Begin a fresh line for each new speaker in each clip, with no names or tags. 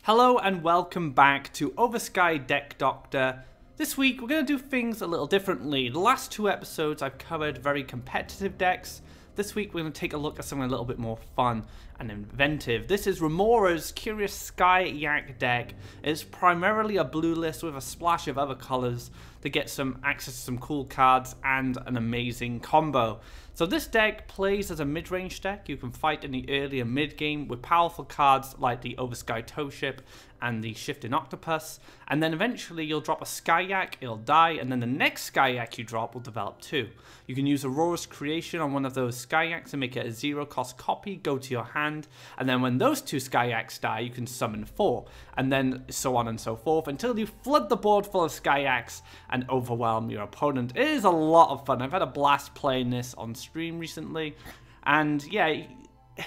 Hello and welcome back to Oversky Deck Doctor. This week we're going to do things a little differently. The last two episodes I've covered very competitive decks. This week we're going to take a look at something a little bit more fun and inventive. This is Ramora's Curious Sky Yak deck. It's primarily a blue list with a splash of other colors to get some access to some cool cards and an amazing combo. So this deck plays as a mid-range deck. You can fight in the early and mid-game with powerful cards like the Oversky Tow Ship and the Shifting Octopus, and then eventually you'll drop a Skyyak, it'll die, and then the next Skyyak you drop will develop too. You can use Aurora's creation on one of those Skayaks to make it a zero-cost copy, go to your hand, and then when those two Skayaks die, you can summon 4, and then so on and so forth, until you flood the board full of Skayaks and overwhelm your opponent. It is a lot of fun. I've had a blast playing this on stream recently, and yeah,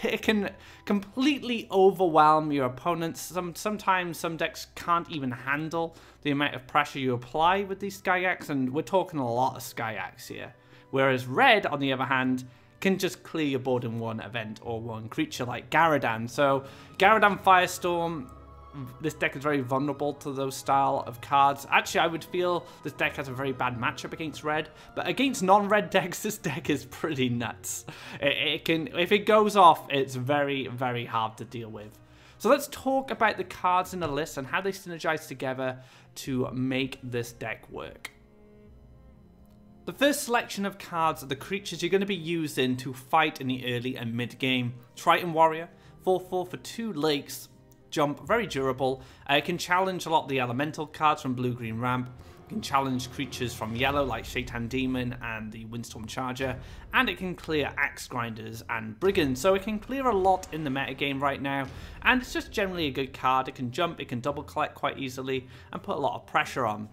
it can completely overwhelm your opponents. Sometimes some decks can't even handle the amount of pressure you apply with these Skayaks, and we're talking a lot of Skayaks here. Whereas red, on the other hand, can just clear your board in one event or one creature like Garadan. So Garadan Firestorm, this deck is very vulnerable to those style of cards. Actually, I would feel this deck has a very bad matchup against red, but against non-red decks, this deck is pretty nuts. It can, if it goes off, it's very, very hard to deal with. So let's talk about the cards in the list and how they synergize together to make this deck work. The first selection of cards are the creatures you're going to be using to fight in the early and mid game. Triton Warrior, 4/4 for 2 lakes. Jump, very durable. It can challenge a lot of the elemental cards from blue-green ramp. It can challenge creatures from yellow like Shaitan Demon and the Windstorm Charger. And it can clear Axe Grinders and Brigands. So it can clear a lot in the metagame right now. And it's just generally a good card. It can jump, it can double collect quite easily and put a lot of pressure on.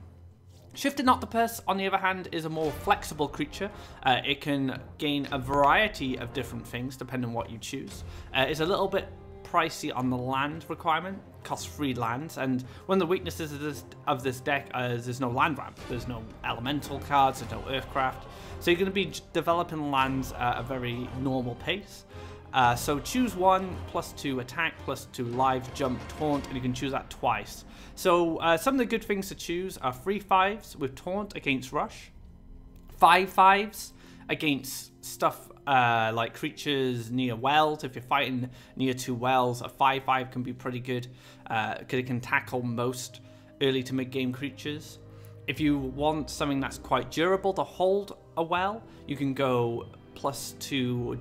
Shifting Octopus, on the other hand, is a more flexible creature. It can gain a variety of different things depending on what you choose. It's a little bit pricey on the land requirement, costs 3 lands, and one of the weaknesses of this deck is there's no land ramp, there's no elemental cards, there's no earthcraft, so you're going to be developing lands at a very normal pace. So choose 1, +2 attack, +2 live, jump, taunt, and you can choose that twice. So some of the good things to choose are 3/5s with taunt against rush, 5/5s against stuff like creatures near wells. If you're fighting near 2 wells, a 5/5 can be pretty good because it can tackle most early to mid game creatures. If you want something that's quite durable to hold a well, you can go +2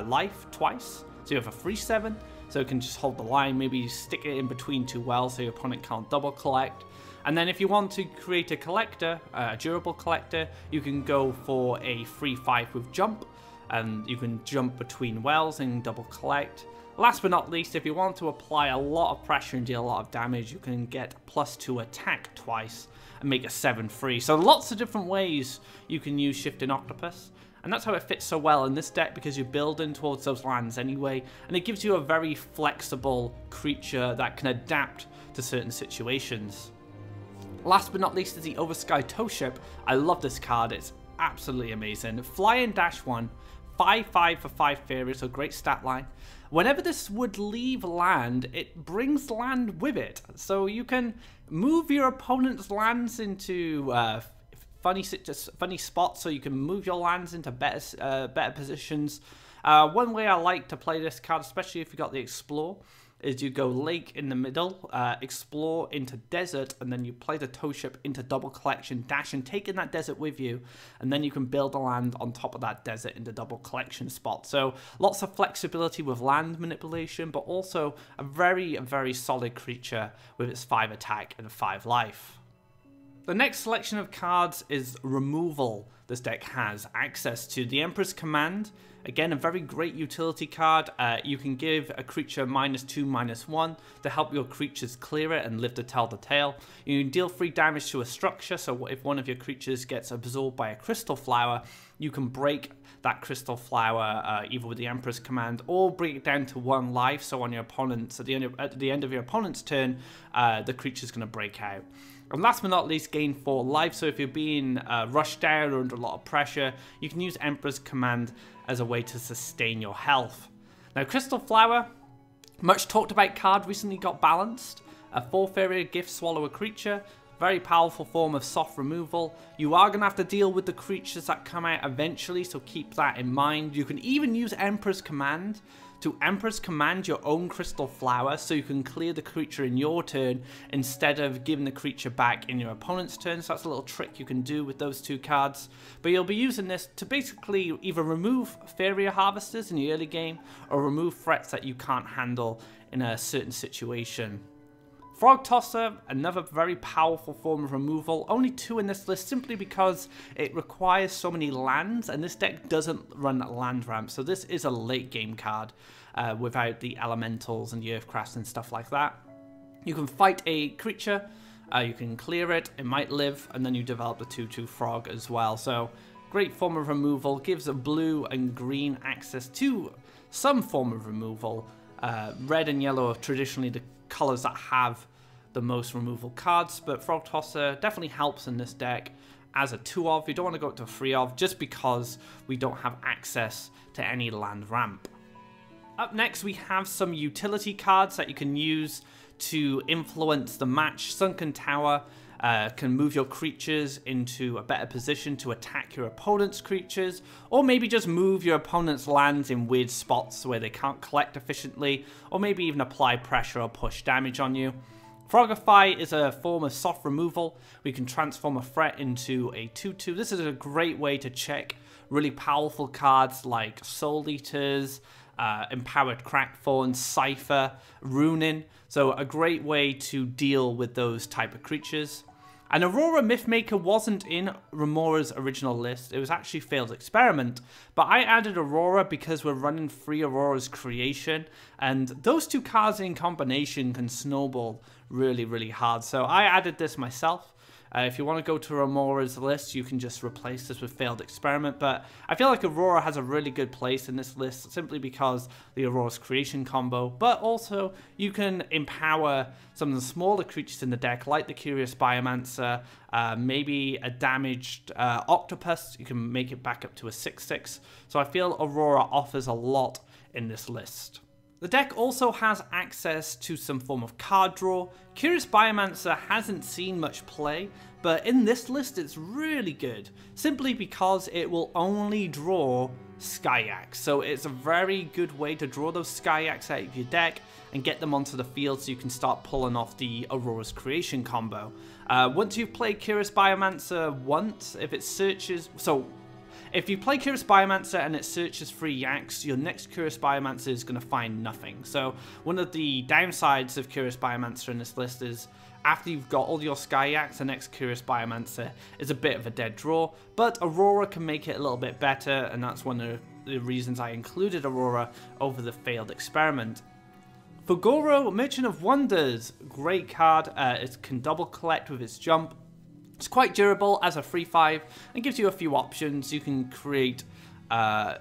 life twice. So you have a 3/7, so it can just hold the line. Maybe stick it in between 2 wells so your opponent can't double collect. And then if you want to create a collector, a durable collector, you can go for a 3/5 with jump, and you can jump between wells and double collect. Last but not least, if you want to apply a lot of pressure and deal a lot of damage, you can get +2 attack twice and make a 7/3. So lots of different ways you can use Shifting Octopus. And that's how it fits so well in this deck, because you're building towards those lands anyway, and it gives you a very flexible creature that can adapt to certain situations. Last but not least is the Oversky Tow Ship. I love this card, it's absolutely amazing. Fly and dash 1, 5/5 for 5 Faeria, so great stat line. Whenever this would leave land, it brings land with it. So you can move your opponent's lands into funny spots, so you can move your lands into better positions. One way I like to play this card, especially if you got the Explore, is you go lake in the middle, explore into desert, and then you play the tow ship into double collection, dash and taking that desert with you, and then you can build a land on top of that desert into double collection spot. So lots of flexibility with land manipulation, but also a very, very solid creature with its 5 attack and 5 life. The next selection of cards is removal. This deck has access to the Emperor's Command. Again, a very great utility card. You can give a creature -2/-1 to help your creatures clear it and live to tell the tale. You can deal 3 damage to a structure, so if one of your creatures gets absorbed by a crystal flower, you can break that crystal flower either with the Emperor's Command or bring it down to 1 life, so on your opponent's, at the end of your opponent's turn, the creature's going to break out. And last but not least, gain 4 life, so if you're being rushed down or under a lot of pressure, you can use Emperor's Command as a way to sustain your health. Now, Crystal Flower, much talked about card, recently got balanced. A 4 Faeria Gift Swallow a creature. Very powerful form of soft removal. You are going to have to deal with the creatures that come out eventually, so keep that in mind. You can even use Emperor's Command to Emperor's Command your own Crystal Flower, so you can clear the creature in your turn instead of giving the creature back in your opponent's turn. So that's a little trick you can do with those 2 cards. But you'll be using this to basically either remove Faeria Harvesters in the early game or remove threats that you can't handle in a certain situation. Frog Tosser, another very powerful form of removal, only 2 in this list simply because it requires so many lands and this deck doesn't run land ramp, so this is a late game card without the elementals and the earthcrafts and stuff like that. You can fight a creature, you can clear it, it might live, and then you develop the 2/2 frog as well, so great form of removal, gives a blue and green access to some form of removal. Red and yellow are traditionally the colors that have the most removal cards, but Frog Tosser definitely helps in this deck as a 2 of. You don't want to go up to a 3 of just because we don't have access to any land ramp. Up next we have some utility cards that you can use to influence the match. Sunken Tower can move your creatures into a better position to attack your opponent's creatures, or maybe just move your opponent's lands in weird spots where they can't collect efficiently, or maybe even apply pressure or push damage on you. Frogify is a form of soft removal. We can transform a threat into a 2/2. This is a great way to check really powerful cards like Soul Eaters, Empowered Crackthorn, Cypher, Runin. So a great way to deal with those type of creatures. And Aurora Mythmaker wasn't in Ramora's original list. It was actually Failed Experiment. But I added Aurora because we're running 3 Aurora's Creation. And those 2 cards in combination can snowball really, really hard. So I added this myself. If you want to go to Ramora's list, you can just replace this with Failed Experiment. But I feel like Aurora has a really good place in this list simply because the Aurora's Creation combo. But also, you can empower some of the smaller creatures in the deck, like the Curious Biomancer, maybe a damaged Octopus. You can make it back up to a 6/6. So I feel Aurora offers a lot in this list. The deck also has access to some form of card draw. Curious Biomancer hasn't seen much play, but in this list it's really good, simply because it will only draw Skyax. So it's a very good way to draw those Skyax out of your deck and get them onto the field so you can start pulling off the Aurora's Creation combo. Once you've played Curious Biomancer once, if it searches... If you play Curious Biomancer and it searches 3 Yaks, your next Curious Biomancer is going to find nothing. So one of the downsides of Curious Biomancer in this list is after you've got all your Sky Yaks, the next Curious Biomancer is a bit of a dead draw. But Aurora can make it a little bit better, and that's one of the reasons I included Aurora over the Failed Experiment. Fugoro, Merchant of Wonders, great card. It can double collect with its jump. It's quite durable as a 3/5 and gives you a few options. You can create an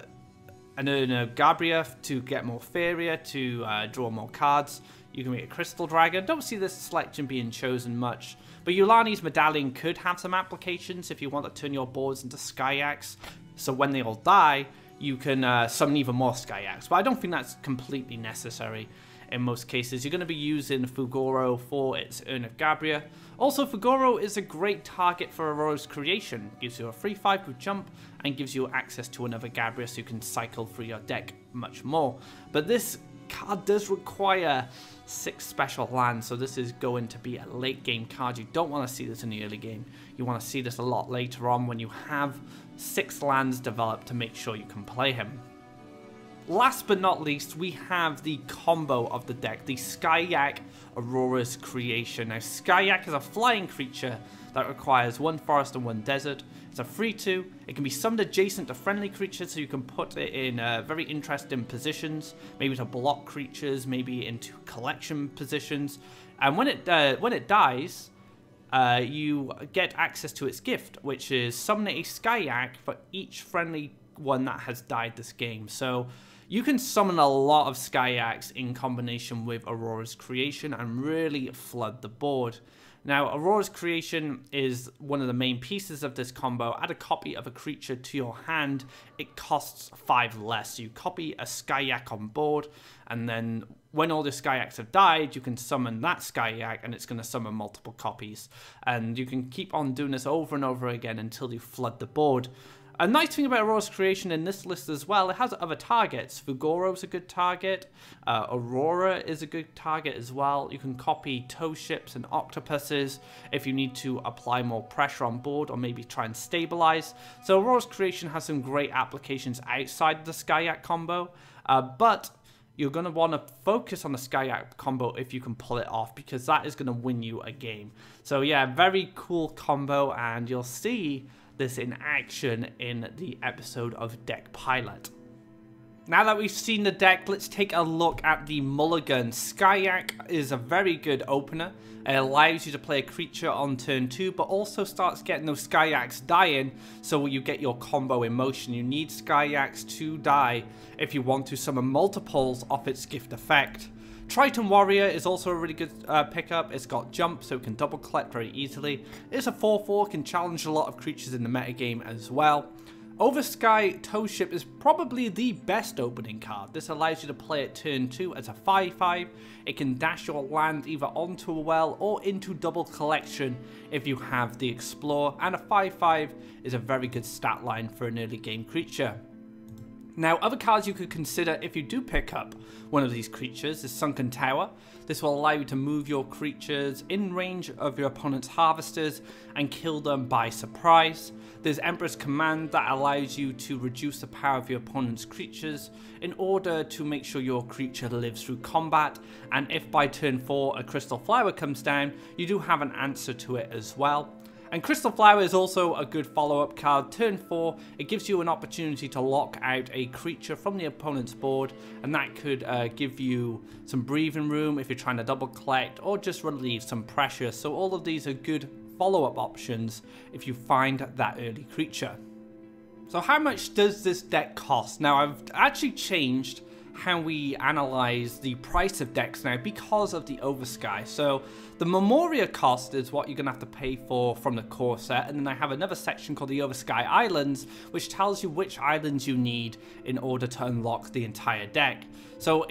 Urna Gabria to get more Faeria, to draw more cards. You can make a Crystal Dragon. Don't see this selection being chosen much. But Yulani's Medallion could have some applications if you want to turn your boards into Skyax. So when they all die, you can summon even more Skyax. But I don't think that's completely necessary. In most cases, you're going to be using Fugoro for its Urn of Gabria. Also, Fugoro is a great target for Aurora's Creation. Gives you a 3/5 with jump and gives you access to another Gabria so you can cycle through your deck much more. But this card does require 6 special lands, so this is going to be a late game card. You don't want to see this in the early game. You want to see this a lot later on when you have 6 lands developed to make sure you can play him. Last but not least, we have the combo of the deck, the Skyak Aurora's Creation. Now, Skyak is a flying creature that requires 1 forest and 1 desert. It's a 3/2. It can be summoned adjacent to friendly creatures, so you can put it in very interesting positions, maybe to block creatures, maybe into collection positions. And when it dies, you get access to its gift, which is summon a Skyak for each friendly one that has died this game. So you can summon a lot of Skyaks in combination with Aurora's Creation and really flood the board. Now, Aurora's creation is one of the main pieces of this combo. Add a copy of a creature to your hand. It costs 5 less. So you copy a Skyak on board, and then when all the Skyaks have died, you can summon that Skyak, and it's going to summon multiple copies. And you can keep on doing this over and over again until you flood the board. A nice thing about Aurora's creation in this list as well, it has other targets. Fugoro's a good target. Aurora is a good target as well. You can copy tow ships and octopuses if you need to apply more pressure on board or maybe try and stabilize. So Aurora's creation has some great applications outside the Skyak combo, but you're going to want to focus on the Skyak combo if you can pull it off, because that is going to win you a game. So yeah, very cool combo, and you'll see this in action in the episode of Deck Pilot. Now that we've seen the deck, let's take a look at the Mulligan. Skyak is a very good opener. It allows you to play a creature on turn 2, but also starts getting those Skyaks dying, so you get your combo in motion. You need Skyaks to die if you want to summon multiples off its gift effect. Triton Warrior is also a really good pickup. It's got jump, so it can double collect very easily. It's a 4/4, can challenge a lot of creatures in the metagame as well. Oversky Tow Ship is probably the best opening card. This allows you to play it turn 2 as a 5/5. It can dash your land either onto a well or into double collection if you have the Explore, and a 5/5 is a very good stat line for an early game creature. Now, other cards you could consider if you do pick up one of these creatures is Sunken Tower. This will allow you to move your creatures in range of your opponent's harvesters and kill them by surprise. There's Emperor's Command that allows you to reduce the power of your opponent's creatures in order to make sure your creature lives through combat, and if by turn 4 a Crystal Flower comes down, you do have an answer to it as well. And Crystal Flower is also a good follow-up card. Turn 4, it gives you an opportunity to lock out a creature from the opponent's board, and that could give you some breathing room if you're trying to double collect or just relieve some pressure. So all of these are good follow-up options if you find that early creature. So how much does this deck cost? Now, I've actually changed how we analyze the price of decks now because of the Oversky. So the Memoria cost is what you're going to have to pay for from the core set, and then I have another section called the Oversky Islands, which tells you which islands you need in order to unlock the entire deck. So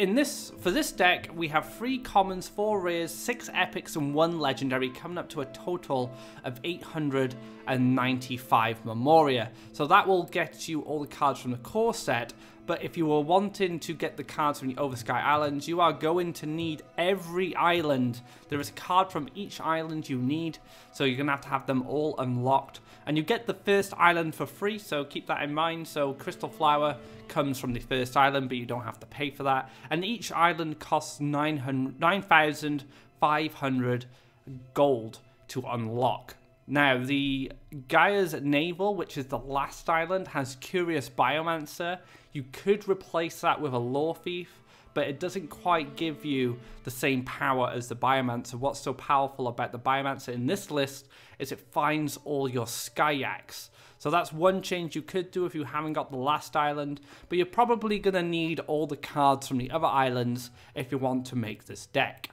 for this deck, we have 3 commons, 4 rares, 6 epics, and 1 legendary, coming up to a total of 895 Memoria. So that will get you all the cards from the core set. But if you were wanting to get the cards from the Oversky Islands, you are going to need every island. There is a card from each island you need, so you're going to have them all unlocked. And you get the first island for free, so keep that in mind. So Crystal Flower comes from the first island, but you don't have to pay for that. And each island costs 9,500 gold to unlock. Now, the Gaia's Navel, which is the last island, has Curious Biomancer. You could replace that with a Lore Thief, but it doesn't quite give you the same power as the Biomancer. What's so powerful about the Biomancer in this list is it finds all your Skyax. So that's one change you could do if you haven't got the last island, but you're probably going to need all the cards from the other islands if you want to make this deck.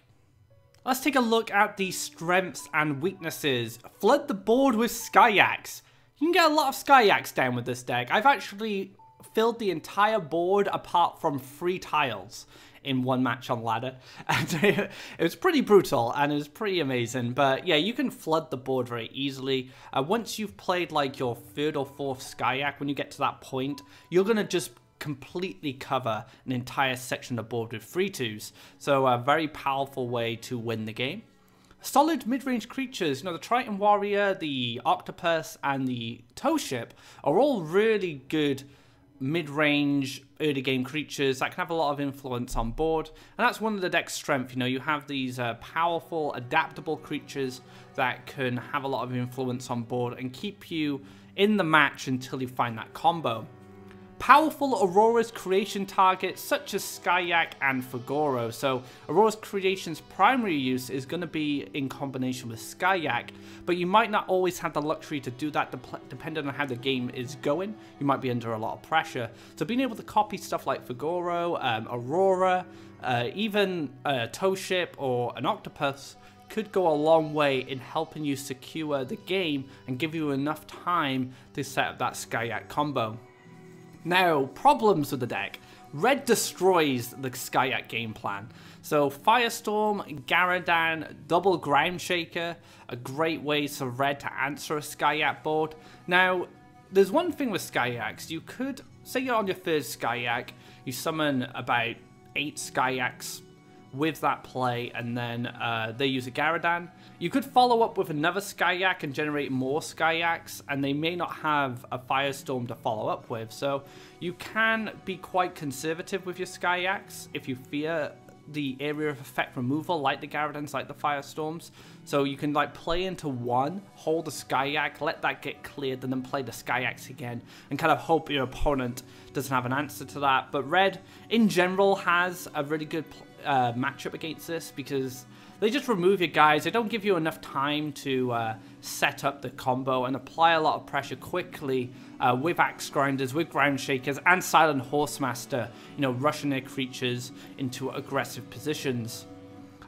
Let's take a look at the strengths and weaknesses. Flood the board with Skyax. You can get a lot of Skyax down with this deck. I've actually filled the entire board apart from 3 tiles in one match on ladder, and it was pretty brutal and it was pretty amazing. But yeah, you can flood the board very easily. Once you've played like your 3rd or 4th Skyak, when you get to that point, you're gonna just completely cover an entire section of the board with 3/2s. So a very powerful way to win the game. Solid mid-range creatures, you know, the Triton Warrior, the Octopus, and the Tow Ship are all really good mid-range early game creatures that can have a lot of influence on board, and that's one of the deck's strengths. You know, you have these powerful, adaptable creatures that can have a lot of influence on board and keep you in the match until you find that combo. Powerful Aurora's creation targets such as Skyak and Fugoro. So Aurora's creation's primary use is going to be in combination with Skyak, but you might not always have the luxury to do that depending on how the game is going. You might be under a lot of pressure. So being able to copy stuff like Fugoro, Aurora, even a Tow Ship or an Octopus could go a long way in helping you secure the game and give you enough time to set up that Skyak combo. Now, problems with the deck. Red destroys the Skyak game plan. So Firestorm, Garadan, double Ground Shaker, a great way for red to answer a Skyak board. Now, there's one thing with Skyaks. You could, say you're on your first Skyak, you summon about 8 Skyaks with that play, and then they use a Garadan. You could follow up with another Skyak and generate more Skyaks, and they may not have a Firestorm to follow up with. So you can be quite conservative with your Skyaks if you fear the area of effect removal, like the Garadans, like the Firestorms. So you can like play into one, hold a Skyak, let that get cleared, and then play the Skyaks again, and kind of hope your opponent doesn't have an answer to that. But red, in general, has a really good matchup against this, because they just remove your guys. They don't give you enough time to set up the combo and apply a lot of pressure quickly with Axe Grinders, with Ground Shakers, and Silent Horsemaster, you know, rushing their creatures into aggressive positions.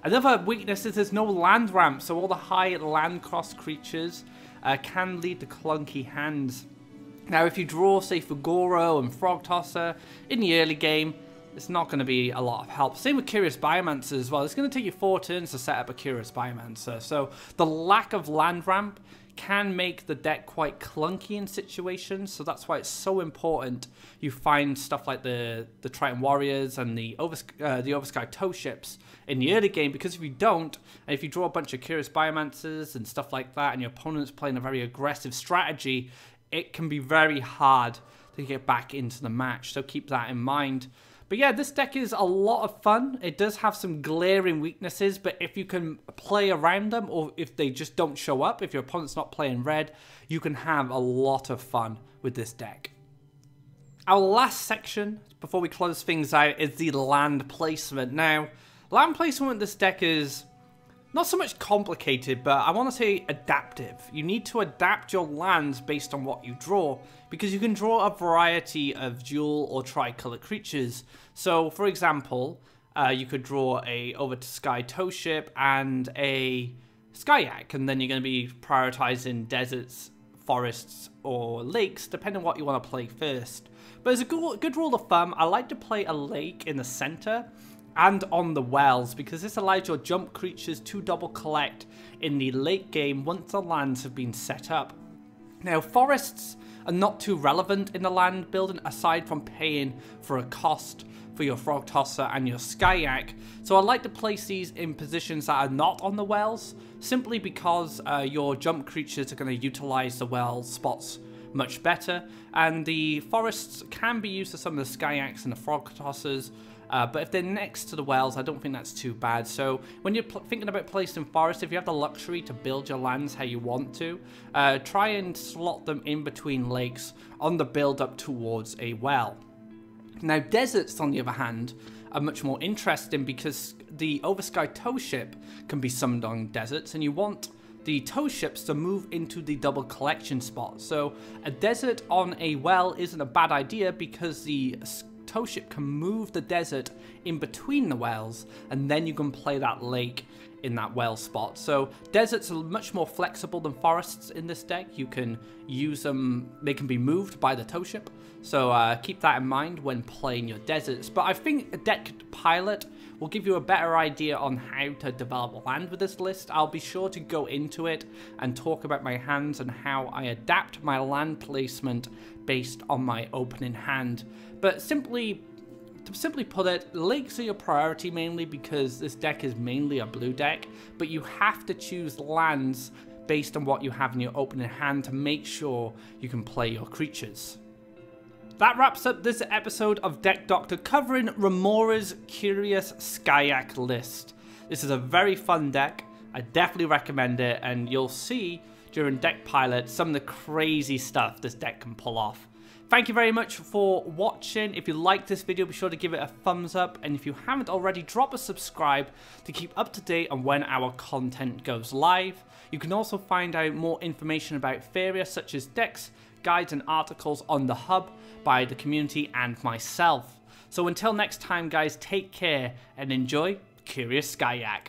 Another weakness is there's no land ramp, so all the high land cost creatures can lead to clunky hands. Now, if you draw, say, Faeria and Frog Tosser in the early game, it's not going to be a lot of help. Same with Curious Biomancer as well. It's going to take you 4 turns to set up a Curious Biomancer. So the lack of land ramp can make the deck quite clunky in situations. So that's why it's so important you find stuff like the Triton Warriors and the Oversky Tow Ships in the early game. Because if you don't, and if you draw a bunch of Curious Biomancers and stuff like that, and your opponent's playing a very aggressive strategy, it can be very hard to get back into the match. So keep that in mind. But yeah, this deck is a lot of fun. It does have some glaring weaknesses, but if you can play around them, or if they just don't show up, if your opponent's not playing red, you can have a lot of fun with this deck. Our last section, before we close things out, is the land placement. Now, land placement with this deck is not so much complicated, but I want to say adaptive. You need to adapt your lands based on what you draw, because you can draw a variety of dual or tricolor creatures. So, for example, you could draw a Oversky Tow Ship and a Skyak, and then you're going to be prioritizing deserts, forests, or lakes, depending on what you want to play first. But as a good rule of thumb, I like to play a lake in the center and on the wells, because this allows your jump creatures to double collect in the late game once the lands have been set up. Now, forests are not too relevant in the land building, aside from paying for a cost for your Frog Tosser and your Skyak. So I like to place these in positions that are not on the wells, simply because your jump creatures are going to utilize the well spots much better, and the forests can be used to some of the Skyaks and the Frog Tossers. But if they're next to the wells, I don't think that's too bad. So when you're thinking about placing forests, if you have the luxury to build your lands how you want to, try and slot them in between lakes on the build up towards a well. Now, deserts, on the other hand, are much more interesting, because the Oversky Tow Ship can be summoned on deserts, and you want the tow ships to move into the double collection spot. So a desert on a well isn't a bad idea, because the tow ship can move the desert in between the wells, and then you can play that lake in that well spot. So deserts are much more flexible than forests in this deck. You can use them, they can be moved by the tow ship. So keep that in mind when playing your deserts. But I think a deck pilot will give you a better idea on how to develop land with this list. I'll be sure to go into it and talk about my hands and how I adapt my land placement based on my opening hand. But to simply put it, lakes are your priority, mainly because this deck is mainly a blue deck, but you have to choose lands based on what you have in your opening hand to make sure you can play your creatures. That wraps up this episode of Deck Doctor, covering Ramora's Curious Skyak list. This is a very fun deck. I definitely recommend it, and you'll see during Deck Pilot some of the crazy stuff this deck can pull off. Thank you very much for watching. If you liked this video, be sure to give it a thumbs up, and if you haven't already, drop a subscribe to keep up to date on when our content goes live. You can also find out more information about Faeria, such as decks, guides and articles on the hub by the community and myself. So until next time, guys, take care and enjoy Curious Skyak.